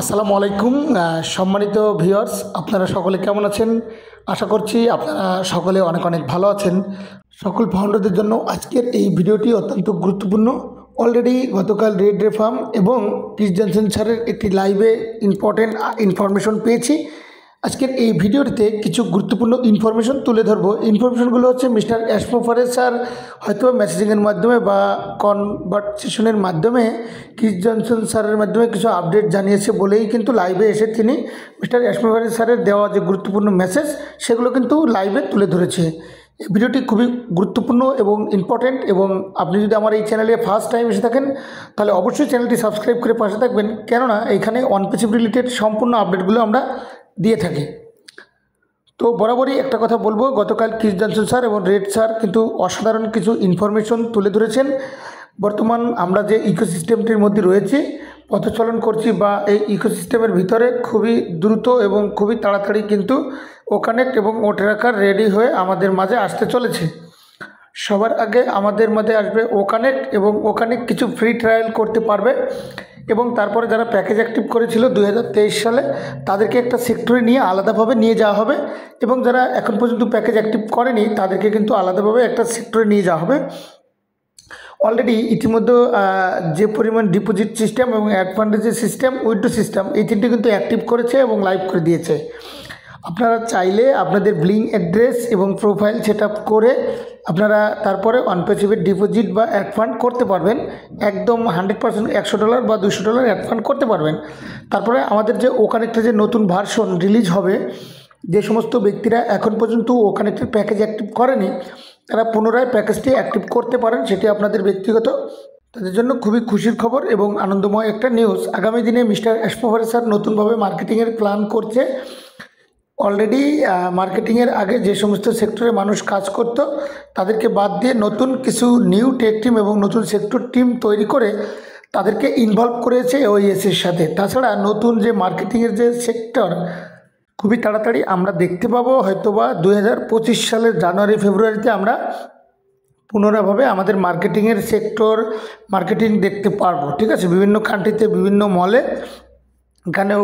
আসসালামু আলাইকুম সম্মানিত ভিউয়ার্স, আপনারা সকলে কেমন আছেন? আশা করছি আপনারা সকলে অনেক অনেক ভালো আছেন। সকল ফাউন্ডারদের জন্য আজকের এই ভিডিওটি অত্যন্ত গুরুত্বপূর্ণ। অলরেডি গতকাল রেড রে ফার্ম এবং ক্রিস জনসন স্যারের একটি লাইভে ইম্পর্টেন্ট ইনফরমেশন পেয়েছি। আজকের এই ভিডিওটিতে কিছু গুরুত্বপূর্ণ ইনফরমেশন তুলে ধরবো। ইনফরমেশনগুলো হচ্ছে মিস্টার অ্যাশমোফারেজ স্যার হয়তো মেসেজিংয়ের মাধ্যমে বা কনভারসেশনের মাধ্যমে ক্রিস জনসন স্যারের মাধ্যমে কিছু আপডেট জানিয়েছে বলেই কিন্তু লাইভে এসে তিনি মিস্টার অ্যাশমোফারেজ স্যারের দেওয়া যে গুরুত্বপূর্ণ মেসেজ সেগুলো কিন্তু লাইভে তুলে ধরেছে। এই ভিডিওটি খুবই গুরুত্বপূর্ণ এবং ইম্পর্টেন্ট, এবং আপনি যদি আমার এই চ্যানেলে ফার্স্ট টাইম এসে থাকেন তাহলে অবশ্যই চ্যানেলটি সাবস্ক্রাইব করে পাশে থাকবেন, কেননা এখানে অনপেসিভ রিলেটেড সম্পূর্ণ আপডেটগুলো আমরা দিয়ে থাকি। তো বরাবরই একটা কথা বলবো, গতকাল ক্রিস জনসন স্যার এবং রেড স্যার কিন্তু অসাধারণ কিছু ইনফরমেশন তুলে ধরেছেন। বর্তমান আমরা যে ইকোসিস্টেমটির মধ্যে রয়েছি, পথচলন করছি বা এই ইকোসিস্টেমের ভিতরে খুবই দ্রুত এবং খুবই তাড়াতাড়ি কিন্তু ওকানেক্ট এবং ও ট্র্যাকার রেডি হয়ে আমাদের মাঝে আসতে চলেছে। সবার আগে আমাদের মধ্যে আসবে ওকানেক্ট, এবং ওকানেক্ট কিছু ফ্রি ট্রায়াল করতে পারবে, এবং তারপরে যারা প্যাকেজ অ্যাক্টিভ করেছিল 2023 সালে তাদেরকে একটা সেক্টরে নিয়ে আলাদাভাবে নিয়ে যাওয়া হবে, এবং যারা এখন পর্যন্ত প্যাকেজ অ্যাক্টিভ করেনি তাদেরকে কিন্তু আলাদাভাবে একটা সেক্টরে নিয়ে যাওয়া হবে। অলরেডি ইতিমধ্যে যে পরিমাণ ডিপোজিট সিস্টেম এবং অ্যাডভান্টেজের সিস্টেম, উইথড্র সিস্টেম, এই তিনটি কিন্তু অ্যাক্টিভ করেছে এবং লাইভ করে দিয়েছে। আপনারা চাইলে আপনাদের ব্লিং অ্যাড্রেস এবং প্রোফাইল সেট আপ করে আপনারা তারপরে অনপেসিভের ডিপোজিট বা অ্যাড ফান্ড করতে পারবেন। একদম 100% $100 বা $200 অ্যাড ফান্ড করতে পারবেন। তারপরে আমাদের যে ওকানেক্টের যে নতুন ভার্সন রিলিজ হবে, যে সমস্ত ব্যক্তিরা এখন পর্যন্ত ওকানেক্টের প্যাকেজ অ্যাক্টিভ করেনি তারা পুনরায় প্যাকেজটি অ্যাক্টিভ করতে পারেন, সেটি আপনাদের ব্যক্তিগত। তাদের জন্য খুবই খুশির খবর এবং আনন্দময় একটা নিউজ। আগামী দিনে মিস্টার অ্যাশমোফারেজ স্যার নতুনভাবে মার্কেটিংয়ের প্ল্যান করছে। অলরেডি মার্কেটিংয়ের আগে যে সমস্ত সেক্টরে মানুষ কাজ করত তাদেরকে বাদ দিয়ে নতুন কিছু নিউ টেক টিম এবং নতুন সেক্টর টিম তৈরি করে তাদেরকে ইনভলভ করেছে ওইএসের সাথে। তাছাড়া নতুন যে মার্কেটিংয়ের যে সেক্টর খুবই তাড়াতাড়ি আমরা দেখতে পাবো, হয়তোবা 2025 সালের জানুয়ারি ফেব্রুয়ারিতে আমরা পুনরাভাবে আমাদের মার্কেটিংয়ের সেক্টর মার্কেটিং দেখতে পারবো। ঠিক আছে, বিভিন্ন কান্ট্রিতে বিভিন্ন মলে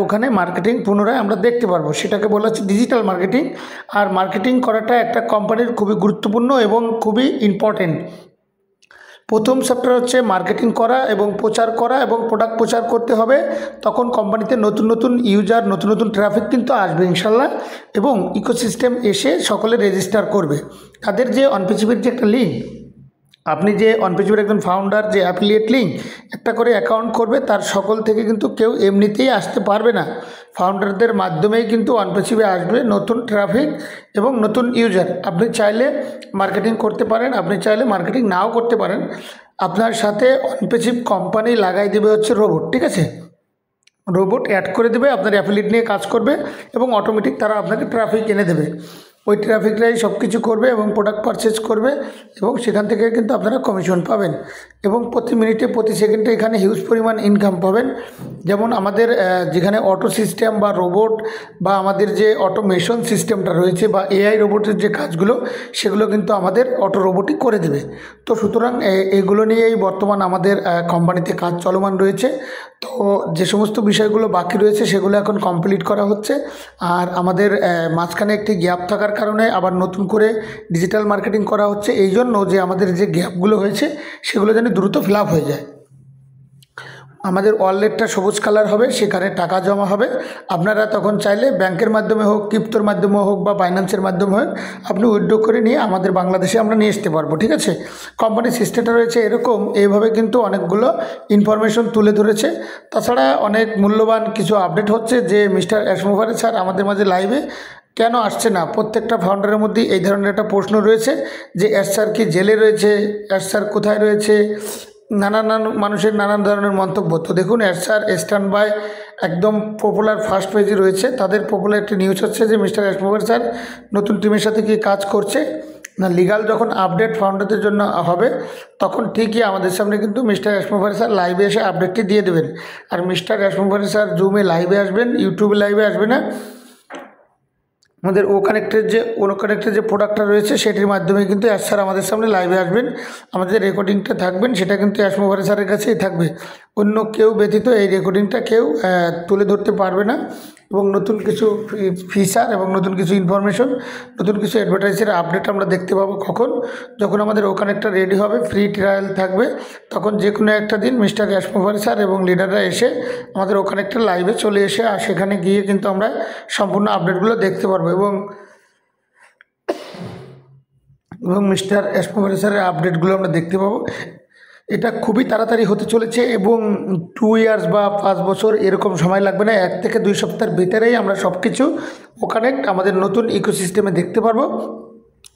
ওখানে মার্কেটিং পুনরায় আমরা দেখতে পারবো। সেটাকে বলা হচ্ছে ডিজিটাল মার্কেটিং। আর মার্কেটিং করাটা একটা কোম্পানির খুবই গুরুত্বপূর্ণ এবং খুবই ইম্পর্টেন্ট। প্রথম চ্যাপ্টার হচ্ছে মার্কেটিং করা এবং প্রচার করা এবং প্রোডাক্ট প্রচার করতে হবে। তখন কোম্পানিতে নতুন নতুন ইউজার, নতুন নতুন ট্রাফিক কিন্তু আসবে ইনশাল্লাহ, এবং ইকোসিস্টেম এসে সকলে রেজিস্টার করবে। তাদের যে অনপেসিভের যে একটা লিঙ্ক, আপনি যে অনপেসিভের একজন ফাউন্ডার যে অ্যাফিলিয়েট লিঙ্ক একটা করে অ্যাকাউন্ট করবে, তার সকল থেকে কিন্তু কেউ এমনিতেই আসতে পারবে না। ফাউন্ডারদের মাধ্যমেই কিন্তু অনপেসিভে আসবে নতুন ট্রাফিক এবং নতুন ইউজার। আপনি চাইলে মার্কেটিং করতে পারেন, আপনি চাইলে মার্কেটিং নাও করতে পারেন। আপনার সাথে অনপেসিভ কোম্পানি লাগাই দেবে হচ্ছে রোবট। ঠিক আছে, রোবট অ্যাড করে দেবে, আপনার অ্যাফিলিয়েট নিয়ে কাজ করবে এবং অটোমেটিক তারা আপনাকে ট্রাফিক এনে দেবে। ওই ট্রাফিকরাই সব কিছু করবে এবং প্রোডাক্ট পারচেজ করবে, এবং সেখান থেকে কিন্তু আপনারা কমিশন পাবেন, এবং প্রতি মিনিটে প্রতি সেকেন্ডে এখানে হিউজ পরিমাণ ইনকাম পাবেন। যেমন আমাদের যেখানে অটো সিস্টেম বা রোবট বা আমাদের যে অটোমেশন সিস্টেমটা রয়েছে বা এআই রোবটের যে কাজগুলো, সেগুলো কিন্তু আমাদের অটো রোবটই করে দেবে। তো সুতরাং এগুলো নিয়েই বর্তমান আমাদের কোম্পানিতে কাজ চলমান রয়েছে। তো যে সমস্ত বিষয়গুলো বাকি রয়েছে সেগুলো এখন কমপ্লিট করা হচ্ছে। আর আমাদের মাঝখানে একটি গ্যাপ থাকার কারণে আবার নতুন করে ডিজিটাল মার্কেটিং করা হচ্ছে, এই জন্য যে আমাদের যে গ্যাপগুলো হয়েছে সেগুলো যেন দ্রুত ফিল আপ হয়ে যায়। আমাদের ওয়ালেটটা সবুজ কালার হবে, সেখানে টাকা জমা হবে। আপনারা তখন চাইলে ব্যাংকের মাধ্যমে হোক, ক্রিপ্টোর মাধ্যমে হোক বা ফাইন্যান্সের মাধ্যমে হোক আপনি উইথড্র করে নিয়ে আমাদের বাংলাদেশে আমরা নিয়ে আসতে পারবো। ঠিক আছে, কোম্পানির সিস্টেমটা রয়েছে এরকম। এইভাবে কিন্তু অনেকগুলো ইনফরমেশন তুলে ধরেছে। তাছাড়া অনেক মূল্যবান কিছু আপডেট হচ্ছে যে মিস্টার অ্যাশমোফারেজ স্যার আমাদের মাঝে লাইভে কেন আসছে না। প্রত্যেকটা ফাউন্ডারের মধ্যে এই ধরনের একটা প্রশ্ন রয়েছে যে অ্যাশ স্যার কি জেলে রয়েছে, অ্যাশ স্যার কোথায় রয়েছে, নানান মানুষের নানান ধরনের মন্তব্য। তো দেখুন, অ্যাশ স্যার স্ট্যান্ড বাই একদম পপুলার ফার্স্ট পেজে রয়েছে। তাদের পপুলার একটি নিউজ হচ্ছে যে মিস্টার অ্যাশমোফারেজ স্যার নতুন টিমের সাথে কি কাজ করছে না। লিগাল যখন আপডেট ফাউন্ডারদের জন্য হবে তখন ঠিকই আমাদের সামনে কিন্তু মিস্টার অ্যাশমোফারেজ স্যার লাইভে এসে আপডেটটি দিয়ে দেবেন। আর মিস্টার অ্যাশমোফারেজ স্যার জুমে লাইভে আসবেন, ইউটিউবে লাইভে আসবে না। আমাদের ও কানেক্টের যে প্রোডাক্টটা রয়েছে সেটির মাধ্যমে কিন্তু অ্যাশ স্যার আমাদের সামনে লাইভে আসবেন, আমাদের রেকর্ডিংটা থাকবেন সেটা কিন্তু অ্যাশ মোবারক স্যারের কাছেই থাকবে। অন্য কেউ ব্যতীত এই রেকর্ডিংটা কেউ তুলে ধরতে পারবে না। এবং নতুন কিছু ফিচার এবং নতুন কিছু ইনফরমেশন, নতুন কিছু অ্যাডভার্টাইজের আপডেট আমরা দেখতে পাবো কখন, যখন আমাদের ও কানেক্টটা রেডি হবে, ফ্রি ট্রায়াল থাকবে, তখন যে কোনো একটা দিন মিস্টার অ্যাশ মোবারক স্যার এবং লিডাররা এসে আমাদের ও কানেক্টটা লাইভে চলে এসে আর সেখানে গিয়ে কিন্তু আমরা সম্পূর্ণ আপডেটগুলো দেখতে পারবো এবং মিস্টার অ্যাশ মোবারক স্যারের আপডেটগুলো আমরা দেখতে পাবো। এটা খুবই তাড়াতাড়ি হতে চলেছে এবং 2 ইয়ার্স বা 5 বছর এরকম সময় লাগবে না, 1 থেকে 2 সপ্তাহের ভিতরেই আমরা সব কিছু ও কানেক্ট আমাদের নতুন ইকোসিস্টেমে দেখতে পারবো।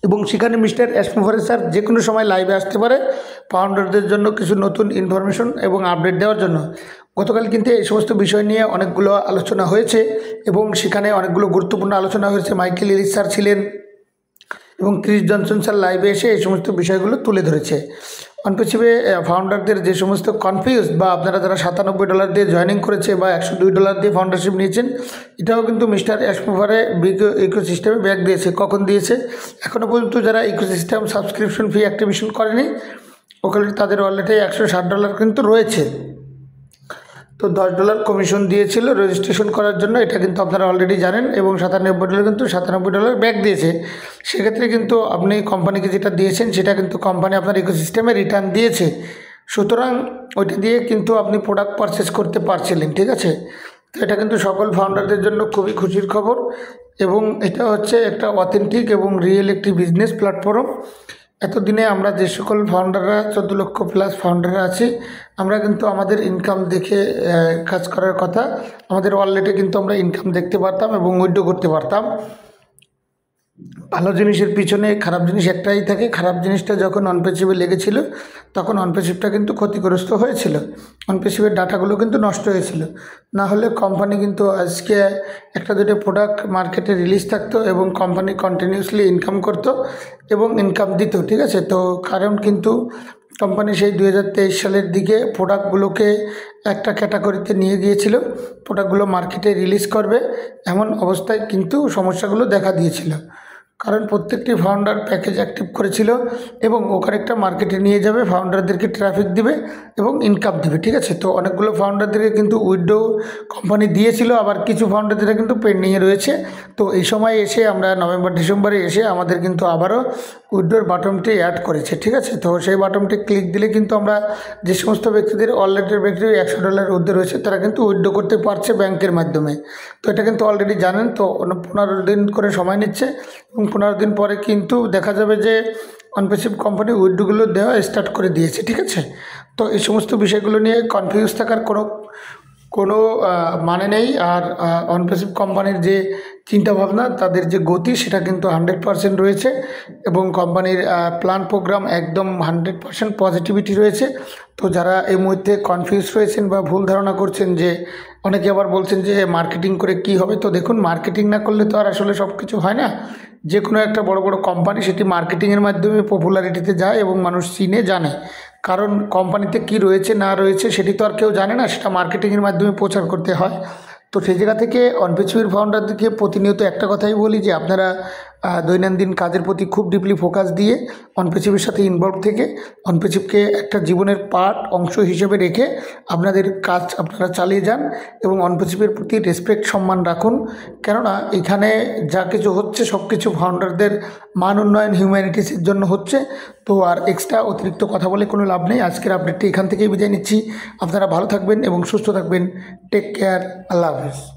এবং সেখানে মিস্টার অ্যাশ মোবারক স্যার যে কোনো সময় লাইভে আসতে পারে ফাউন্ডারদের জন্য কিছু নতুন ইনফরমেশন এবং আপডেট দেওয়ার জন্য। গতকাল কিন্তু এই সমস্ত বিষয় নিয়ে অনেকগুলো আলোচনা হয়েছে এবং সেখানে অনেকগুলো গুরুত্বপূর্ণ আলোচনা হয়েছে। মাইকেল এলিস স্যার ছিলেন এবং ক্রিস জনসন স্যার লাইভে এসে এই সমস্ত বিষয়গুলো তুলে ধরেছে। অনপেসিভে ফাউন্ডারদের যে সমস্ত কনফিউজ বা আপনারা যারা $97 দিয়ে জয়েনিং করেছে বা $102 দিয়ে ফাউন্ডারশিপ নিয়েছেন, এটাও কিন্তু মিস্টার অ্যাশ মোবারক ইকোসিস্টেমে ব্যাক দিয়েছে। কখন দিয়েছে? এখনও পর্যন্ত যারা ইকোসিস্টেম সাবস্ক্রিপশন ফি অ্যাক্টিভেশন করেনি ওখানে তাদের ওয়ালেটে $160 কিন্তু রয়েছে। তো $10 কমিশন দিয়েছিল রেজিস্ট্রেশন করার জন্য, এটা কিন্তু আপনারা অলরেডি জানেন। এবং $97 কিন্তু $97 ব্যাক দিয়েছে। সেক্ষেত্রে কিন্তু আপনি কোম্পানিকে যেটা দিয়েছেন সেটা কিন্তু কোম্পানি আপনার ইকোসিস্টেমে রিটার্ন দিয়েছে, সুতরাং ওইটা দিয়ে কিন্তু আপনি প্রোডাক্ট পারচেস করতে পারছিলেন, ঠিক আছে। তো এটা কিন্তু সকল ফাউন্ডারদের জন্য খুবই খুশির খবর এবং এটা হচ্ছে একটা অথেন্টিক এবং রিয়েল একটি বিজনেস প্ল্যাটফর্ম। এতদিনে আমরা যে সকল ফাউন্ডাররা 14 লক্ষ প্লাস ফাউন্ডাররা আছি, আমরা কিন্তু আমাদের ইনকাম দেখে কাজ করার কথা। আমাদের ওয়ালেটে কিন্তু আমরা ইনকাম দেখতে পারতাম এবং উইথড্র করতে পারতাম। ভালো জিনিসের পিছনে খারাপ জিনিস একটাই থাকে। খারাপ জিনিসটা যখন অনপেসিভে লেগেছিল তখন অনপেসিভটা কিন্তু ক্ষতিগ্রস্ত হয়েছিল, অনপেসিভের ডাটাগুলো কিন্তু নষ্ট হয়েছিল। না হলে কোম্পানি কিন্তু আজকে একটা দুটো প্রোডাক্ট মার্কেটে রিলিজ থাকতো এবং কোম্পানি কন্টিনিউসলি ইনকাম করতো এবং ইনকাম দিত, ঠিক আছে। তো কারণ কিন্তু কোম্পানি সেই 2023 সালের দিকে প্রোডাক্টগুলোকে একটা ক্যাটাগরিতে নিয়ে গিয়েছিল, প্রোডাক্টগুলো মার্কেটে রিলিজ করবে, এমন অবস্থায় কিন্তু সমস্যাগুলো দেখা দিয়েছিল। কারণ প্রত্যেকটি ফাউন্ডার প্যাকেজ অ্যাক্টিভ করেছিল এবং ওখানে একটা মার্কেটে নিয়ে যাবে, ফাউন্ডারদেরকে ট্রাফিক দিবে এবং ইনকাম দিবে, ঠিক আছে। তো অনেকগুলো ফাউন্ডারদেরকে কিন্তু উইথড্র কোম্পানি দিয়েছিল, আবার কিছু ফাউন্ডারদের কিন্তু পেন্ডিংয়ে রয়েছে। তো এই সময় এসে আমরা নভেম্বর ডিসেম্বরে এসে আমাদের কিন্তু আবারও উইথড্রোর বাটনটি অ্যাড করেছে, ঠিক আছে। তো সেই বাটনটি ক্লিক দিলে কিন্তু আমরা যে সমস্ত ব্যক্তিদের ওয়ালেটের ব্যক্তি $100 ঊর্ধ্বে রয়েছে তারা কিন্তু উইথড্র করতে পারছে ব্যাংকের মাধ্যমে। তো এটা কিন্তু অলরেডি জানেন। তো 15 দিন করে সময় নিচ্ছে এবং 15 দিন পরে কিন্তু দেখা যাবে যে অনপেসিভ কোম্পানি উইথড্রগুলো দেওয়া স্টার্ট করে দিয়েছে, ঠিক আছে। তো এই সমস্ত বিষয়গুলো নিয়ে কনফিউজ থাকার কোনো মানে নেই। আর অনপেসিভ কোম্পানির যে চিন্তাভাবনা, তাদের যে গতি, সেটা কিন্তু 100% রয়েছে এবং কোম্পানির প্ল্যান প্রোগ্রাম একদম 100% পজিটিভিটি রয়েছে। তো যারা এই মুহূর্তে কনফিউজ রয়েছেন বা ভুল ধারণা করছেন, যে অনেকে আবার বলছেন যে মার্কেটিং করে কি হবে, তো দেখুন মার্কেটিং না করলে তো আর আসলে সব কিছু হয় না। যে কোনো একটা বড় বড় কোম্পানি সেটি মার্কেটিংয়ের মাধ্যমে পপুলারিটিতে যায় এবং মানুষ চিনে জানে। কারণ কোম্পানিতে কি রয়েছে না রয়েছে সেটি তো আর কেউ জানে না, সেটা মার্কেটিংয়ের মাধ্যমে প্রচার করতে হয়। তো সেই জায়গা থেকে অনপেসিভের ফাউন্ডারদেরকে প্রতিনিয়ত একটা কথাই বলি যে আপনারা দৈনন্দিন কাজের প্রতি খুব ডিপলি ফোকাস দিয়ে অনপেসিভের সাথে ইনভলভ থেকে অনপেসিভকে একটা জীবনের পার্ট অংশ হিসেবে রেখে আপনাদের কাজ আপনারা চালিয়ে যান এবং অনপেসিভের প্রতি রেসপেক্ট সম্মান রাখুন। কেননা এখানে যা কিছু হচ্ছে সব কিছু ফাউন্ডারদের মান উন্নয়ন হিউম্যানিটিসের জন্য হচ্ছে। তো আর এক্সট্রা অতিরিক্ত কথা বলে কোনো লাভ নেই। আজকের আপডেটটি এখান থেকেই বিদায় নিচ্ছি। আপনারা ভালো থাকবেন এবং সুস্থ থাকবেন। Take care. আল্লাহ হাফেজ।